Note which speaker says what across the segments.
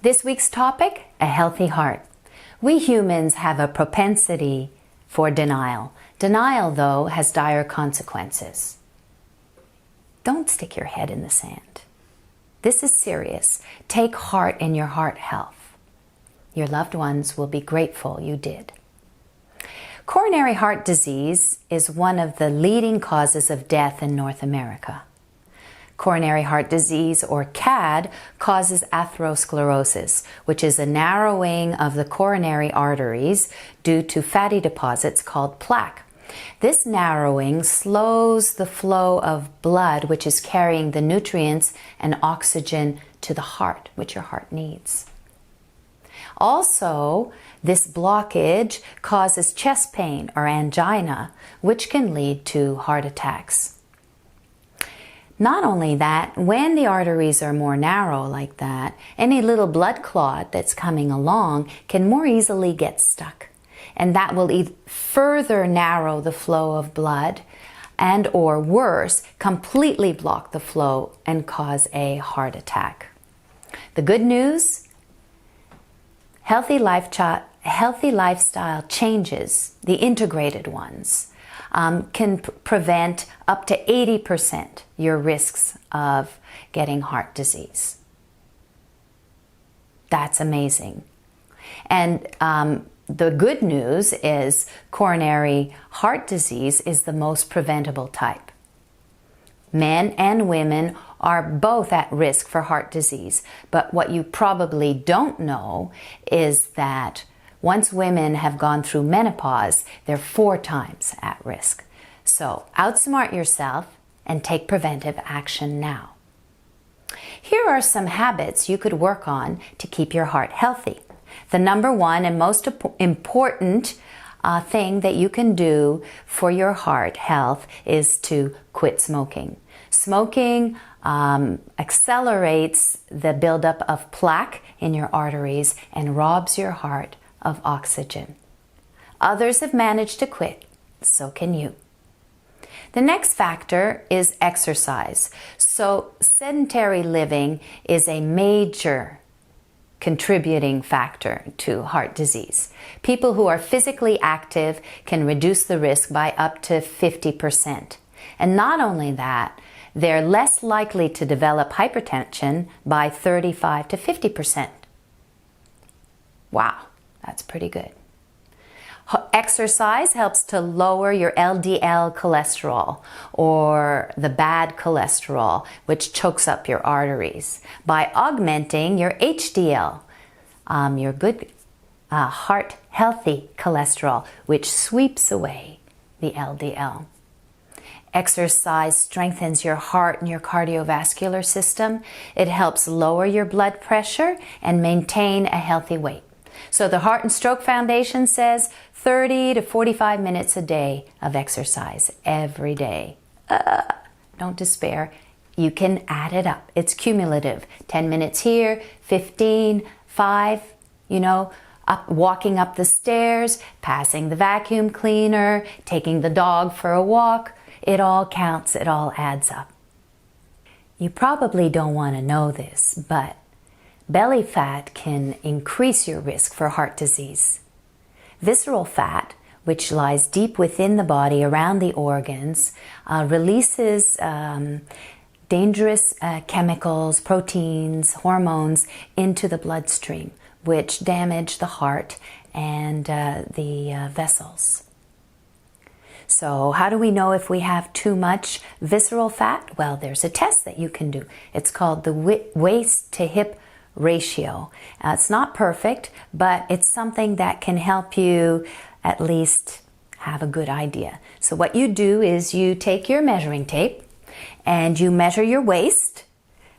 Speaker 1: This week's topic, a healthy heart. We humans have a propensity for denial. Denial, though, has dire consequences. Don't stick your head in the sand. This is serious. Take heart in your heart health. Your loved ones will be grateful you did. Coronary heart disease is one of the leading causes of death in North America. Coronary heart disease, or CAD, causes atherosclerosis, which is a narrowing of the coronary arteries due to fatty deposits called plaque. This narrowing slows the flow of blood, which is carrying the nutrients and oxygen to the heart, which your heart needs. Also, this blockage causes chest pain or angina, which can lead to heart attacks. Not only that, when the arteries are more narrow like that, any little blood clot that's coming along can more easily get stuck. And that will further narrow the flow of blood and, or worse, completely block the flow and cause a heart attack. The good news? Healthy lifestyle changes, the integrated ones, can prevent up to 80% your risks of getting heart disease. That's amazing. And the good news is coronary heart disease is the most preventable type. Men and women are both at risk for heart disease, but what you probably don't know is that once women have gone through menopause, they're 4 times at risk. So outsmart yourself and take preventive action now. Here are some habits you could work on to keep your heart healthy. The number one and most important thing that you can do for your heart health is to quit smoking. Smoking accelerates the buildup of plaque in your arteries and robs your heart of oxygen. Others have managed to quit, so can you. The next factor is exercise. So sedentary living is a major contributing factor to heart disease. People who are physically active can reduce the risk by up to 50%. And not only that, they're less likely to develop hypertension by 35 to 50%. Wow, that's pretty good. Exercise helps to lower your LDL cholesterol, or the bad cholesterol, which chokes up your arteries, by augmenting your HDL, your good heart healthy cholesterol, which sweeps away the LDL. Exercise strengthens your heart and your cardiovascular system. It helps lower your blood pressure and maintain a healthy weight. So the Heart and Stroke Foundation says 30 to 45 minutes a day of exercise every day. Don't despair. You can add it up. It's cumulative. 10 minutes here, 15, 5, walking up the stairs, passing the vacuum cleaner, taking the dog for a walk. It all counts. It all adds up. You probably don't want to know this, but belly fat can increase your risk for heart disease. Visceral fat, which lies deep within the body around the organs, releases dangerous chemicals, proteins, hormones into the bloodstream, which damage the heart and the vessels. So how do we know if we have too much visceral fat? Well, there's a test that you can do. It's called the waist to hip ratio. It's not perfect, but it's something that can help you at least have a good idea. So what you do is you take your measuring tape and you measure your waist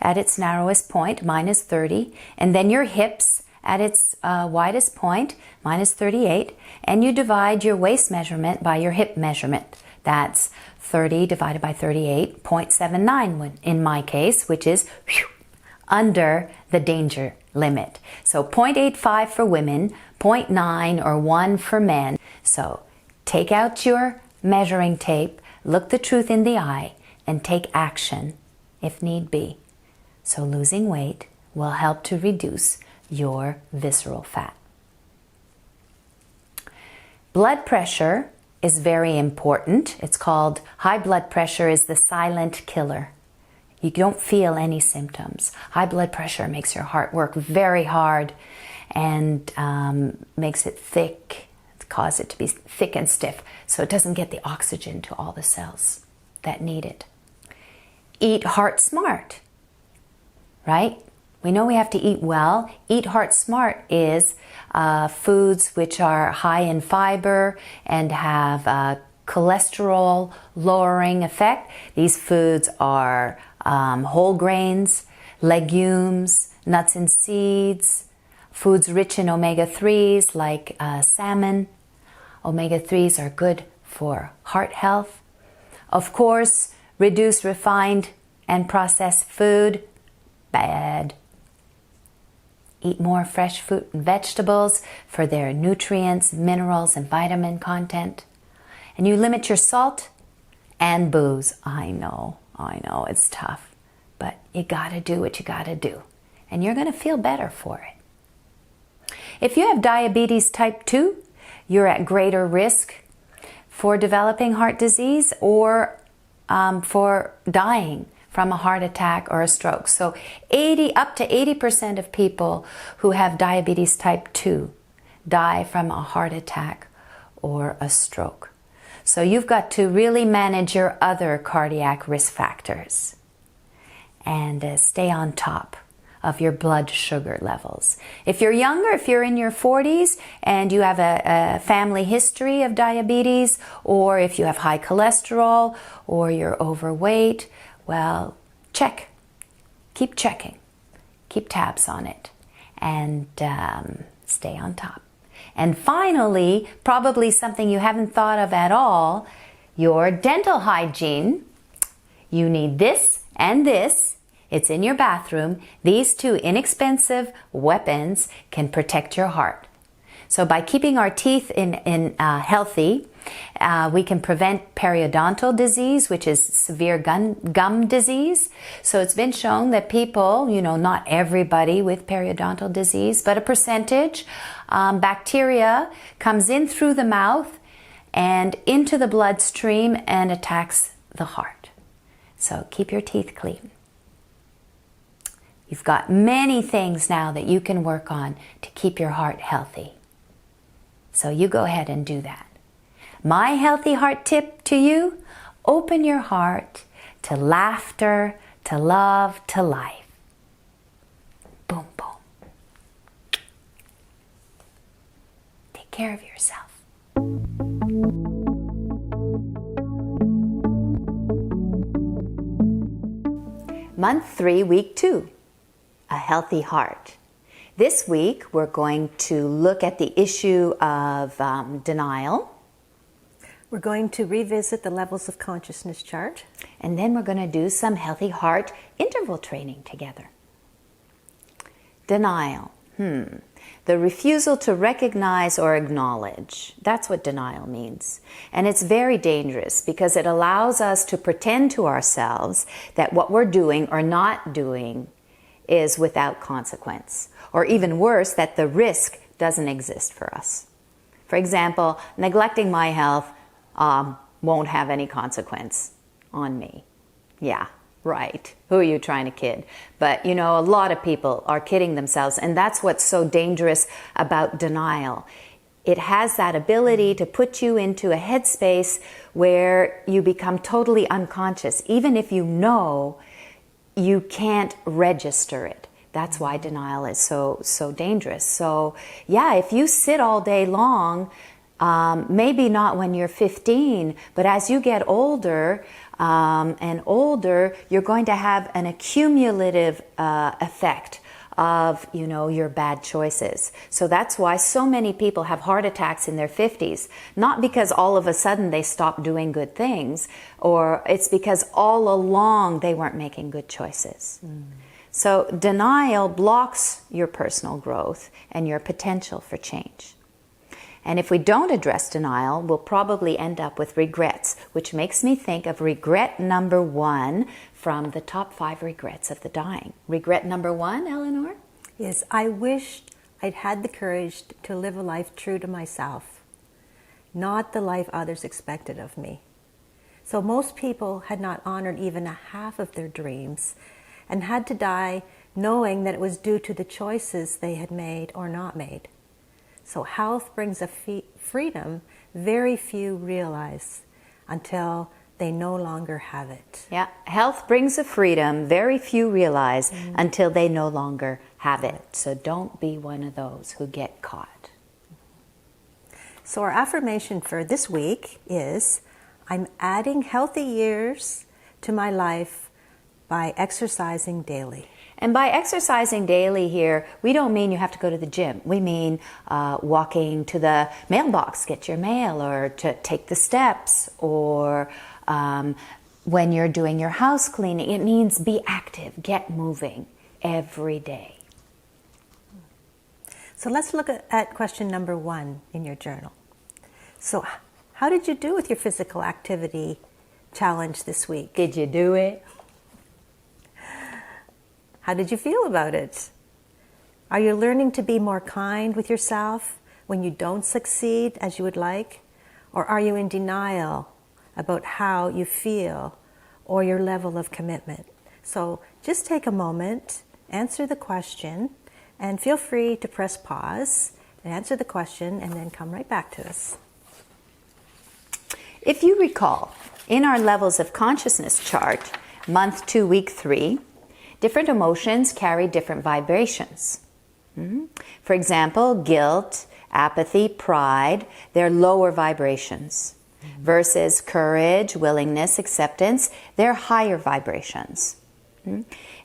Speaker 1: at its narrowest point, minus 30, and then your hips at its widest point, minus 38, and you divide your waist measurement by your hip measurement. That's 30 divided by 38, 0.79 in my case, which is under the danger limit. So 0.85 for women, 0.9 or 1 for men. So take out your measuring tape, look the truth in the eye, and take action if need be. So losing weight will help to reduce your visceral fat. Blood pressure is very important. It's called high blood pressure is the silent killer. You don't feel any symptoms. High blood pressure makes your heart work very hard and makes it thick, cause it to be thick and stiff, so it doesn't get the oxygen to all the cells that need it. Eat heart smart, right? We know we have to eat well. Eat heart smart is foods which are high in fiber and have a cholesterol lowering effect. These foods are whole grains, legumes, nuts and seeds, foods rich in omega-3s like salmon. Omega-3s are good for heart health. Of course, reduce refined and processed food, bad. Eat more fresh fruit and vegetables for their nutrients, minerals, and vitamin content. And you limit your salt and booze. I know, it's tough, but you gotta do what you gotta do. And you're gonna feel better for it. If you have diabetes type 2, you're at greater risk for developing heart disease or for dying from a heart attack or a stroke. So up to 80% of people who have diabetes type 2 die from a heart attack or a stroke. So you've got to really manage your other cardiac risk factors and stay on top of your blood sugar levels. If you're younger, if you're in your 40s and you have a family history of diabetes, or if you have high cholesterol or you're overweight, well, check. Keep checking. Keep tabs on it and stay on top. And finally, probably something you haven't thought of at all, your dental hygiene. You need this and this. It's in your bathroom. These two inexpensive weapons can protect your heart. So by keeping our teeth healthy, we can prevent periodontal disease, which is severe gum disease. So it's been shown that people, not everybody with periodontal disease, but a percentage, bacteria comes in through the mouth and into the bloodstream and attacks the heart. So keep your teeth clean. You've got many things now that you can work on to keep your heart healthy. So you go ahead and do that. My healthy heart tip to you, open your heart to laughter, to love, to life. Boom, boom. Take care of yourself. Month 3, week 2. A healthy heart. This week, we're going to look at the issue of denial.
Speaker 2: We're going to revisit the levels of consciousness chart.
Speaker 1: And then we're going to do some healthy heart interval training together. Denial. The refusal to recognize or acknowledge. That's what denial means. And it's very dangerous because it allows us to pretend to ourselves that what we're doing or not doing is without consequence, or even worse, that the risk doesn't exist for us. For example, neglecting my health won't have any consequence on me. Yeah, right. Who are you trying to kid? But a lot of people are kidding themselves, and that's what's so dangerous about denial. It has that ability to put you into a headspace where you become totally unconscious, even if you know you can't register it. That's why denial is so dangerous. So yeah, if you sit all day long, maybe not when you're 15, but as you get older and older, you're going to have an accumulative effect of your bad choices. So that's why so many people have heart attacks in their 50s, not because all of a sudden they stopped doing good things, or it's because all along they weren't making good choices. So denial blocks your personal growth and your potential for change. And if we don't address denial, we'll probably end up with regrets, which makes me think of regret number 1 from the top 5 regrets of the dying. Regret number 1, Eleanor?
Speaker 2: is I wished I'd had the courage to live a life true to myself, not the life others expected of me. So most people had not honored even a half of their dreams and had to die knowing that it was due to the choices they had made or not made. So health brings a freedom very few realize until they no longer have it.
Speaker 1: Yeah, health brings a freedom very few realize until they no longer have it. So don't be one of those who get caught.
Speaker 2: So our affirmation for this week is, I'm adding healthy years to my life by exercising daily.
Speaker 1: And by exercising daily here, we don't mean you have to go to the gym. We mean walking to the mailbox, get your mail, or to take the steps, or when you're doing your house cleaning. It means be active, get moving every day.
Speaker 2: So let's look at question number 1 in your journal. So how did you do with your physical activity challenge this week?
Speaker 1: Did you do it?
Speaker 2: How did you feel about it? Are you learning to be more kind with yourself when you don't succeed as you would like? Or are you in denial about how you feel or your level of commitment? So just take a moment, answer the question, and feel free to press pause and answer the question and then come right back to us.
Speaker 1: If you recall, in our levels of consciousness chart, month 2, week 3, different emotions carry different vibrations. For example, guilt, apathy, pride, they're lower vibrations. Versus courage, willingness, acceptance, they're higher vibrations.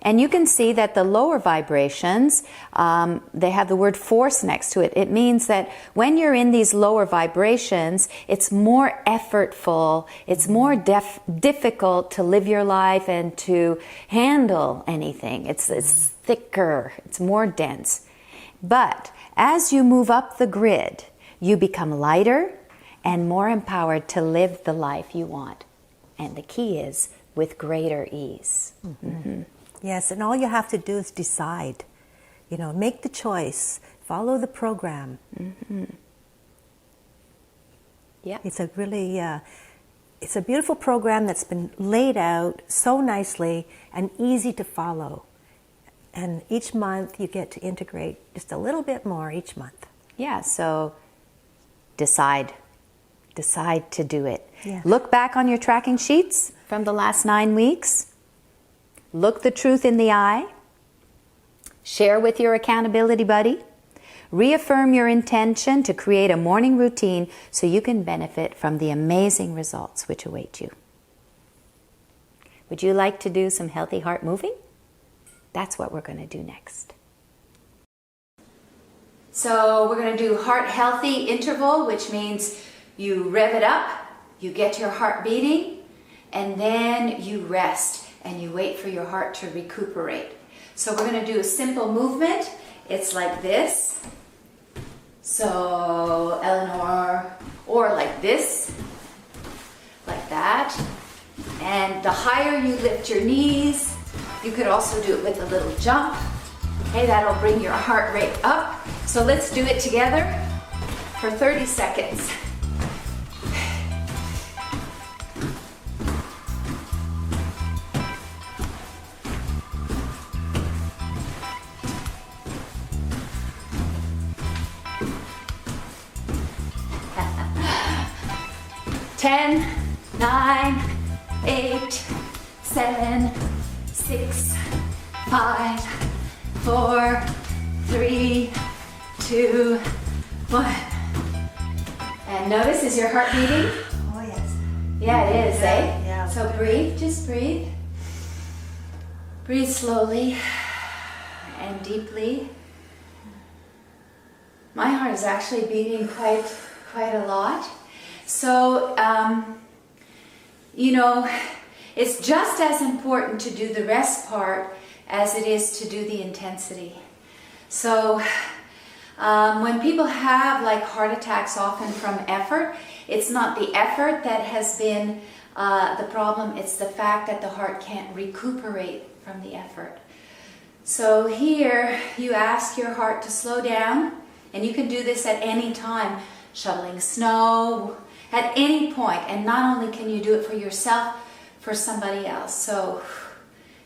Speaker 1: And you can see that the lower vibrations, they have the word force next to it. It means that when you're in these lower vibrations, it's more effortful, it's more difficult to live your life and to handle anything. It's thicker, it's more dense. But as you move up the grid, you become lighter and more empowered to live the life you want. And the key is with greater ease.
Speaker 2: Yes, and all you have to do is decide. Make the choice, follow the program.
Speaker 1: Yeah.
Speaker 2: It's a really, it's a beautiful program that's been laid out so nicely and easy to follow. And each month you get to integrate just a little bit more each month.
Speaker 1: Yeah, so decide to do it.
Speaker 2: Yeah.
Speaker 1: Look back on your tracking sheets from the last 9 weeks. Look the truth in the eye. Share with your accountability buddy. Reaffirm your intention to create a morning routine so you can benefit from the amazing results which await you. Would you like to do some healthy heart moving? That's what we're going to do next. So we're going to do heart healthy interval, which means you rev it up, you get your heart beating, and then you rest and you wait for your heart to recuperate. So we're going to do a simple movement. It's like this. So Eleanor, or like this, like that. And the higher you lift your knees, you could also do it with a little jump. Okay, that'll bring your heart rate up. So let's do it together for 30 seconds. Ten, 9, 8, 7, 6, 5, 4, 3, 2, 1. And notice, is your heart beating?
Speaker 2: Oh, yes.
Speaker 1: Yeah, it is, eh?
Speaker 2: Yeah.
Speaker 1: So breathe, just breathe. Breathe slowly and deeply. My heart is actually beating quite a lot. So, it's just as important to do the rest part as it is to do the intensity. So, when people have like heart attacks often from effort, it's not the effort that has been the problem, it's the fact that the heart can't recuperate from the effort. So here you ask your heart to slow down, and you can do this at any time, shoveling snow, at any point. And not only can you do it for yourself, for somebody else. So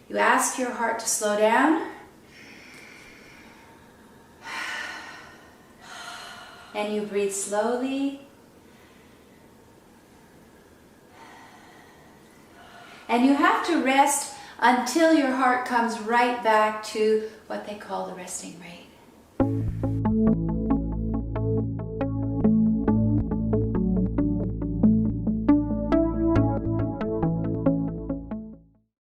Speaker 1: you ask your heart to slow down, and you breathe slowly. And you have to rest until your heart comes right back to what they call the resting rate.